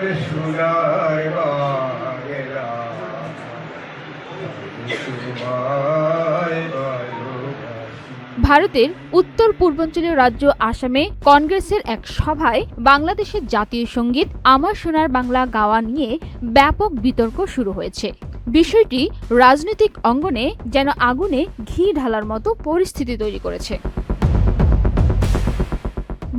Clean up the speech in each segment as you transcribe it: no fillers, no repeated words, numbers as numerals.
আমার সোনার বাংলা তোমায় ভালোবাসি। ভারতের উত্তর পূর্বাঞ্চলীয় রাজ্য আসামে কংগ্রেসের এক সভায় বাংলাদেশের জাতীয় সঙ্গীত আমার সোনার বাংলা গাওয়া নিয়ে ব্যাপক বিতর্ক শুরু হয়েছে। বিষয়টি রাজনৈতিক অঙ্গনে যেন আগুনে ঘি ঢালার মতো পরিস্থিতি তৈরি করেছে।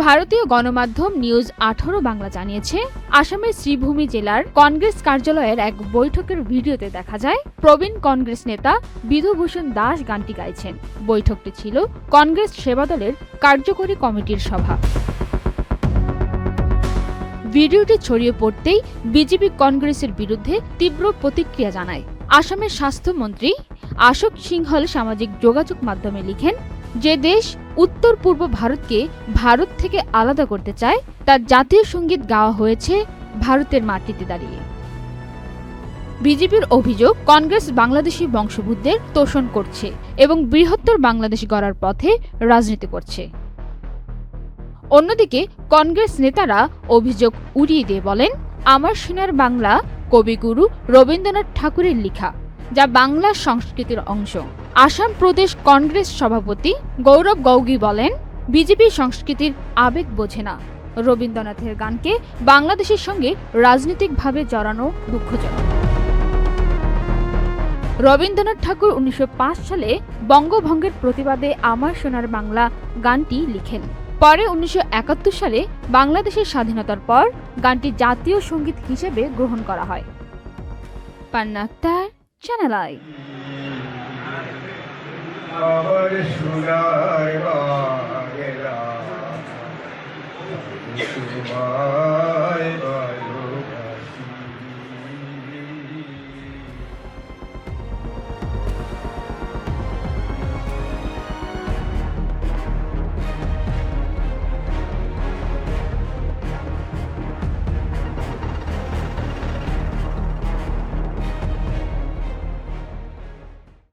ভারতীয় গণমাধ্যম নিউজ 18 বাংলা জানিয়েছে, আসামের শ্রীভূমি জেলার কংগ্রেস কার্যালয়ের এক বৈঠকের ভিডিওতে দেখা যায় প্রবীণ কংগ্রেস নেতা বিধুভূষণ দাস গানটি গাইছেন। বৈঠকটি ছিল কংগ্রেস সেবা দলের কার্যকরী কমিটির সভা। ভিডিওটি ছড়িয়ে পড়তেই বিজেপি কংগ্রেসের বিরুদ্ধে তীব্র প্রতিক্রিয়া জানায়। আসামের স্বাস্থ্যমন্ত্রী অশোক সিংহল সামাজিক যোগাযোগ মাধ্যমে লিখেন, যে দেশ উত্তর পূর্ব ভারতকে ভারত থেকে আলাদা করতে চায় তার জাতীয় সঙ্গীত গাওয়া হয়েছে ভারতের মাটিতে দাঁড়িয়ে। বিজেপির অভিযোগ, কংগ্রেস বাংলাদেশি বংশোদ্ভূতদের তোষণ করছে এবং বৃহত্তর বাংলাদেশ গড়ার পথে রাজনীতি করছে। অন্যদিকে কংগ্রেস নেতারা অভিযোগ উড়িয়ে দিয়ে বলেন, আমার সোনার বাংলা কবিগুরু রবীন্দ্রনাথ ঠাকুরের লেখা, যা বাংলা সংস্কৃতির অংশ। আসাম প্রদেশ কংগ্রেস সভাপতি গৌরব গৌগী বলেন, বিজেপি সংস্কৃতির আবেগ বোঝে না। রবীন্দ্রনাথের গানকে বাংলাদেশের সঙ্গে রাজনৈতিকভাবে জড়ানো দুঃখজনক। রবীন্দ্রনাথ ঠাকুর 1905 সালে বঙ্গভঙ্গের প্রতিবাদে আমার সোনার বাংলা গানটি লিখেন। পরে 1971 সালে বাংলাদেশের স্বাধীনতার পর গানটি জাতীয় সঙ্গীত হিসেবে গ্রহণ করা হয়। পান্না আক্তার, চ্যানেল আই। আমার সোনার বাংলা তোমায়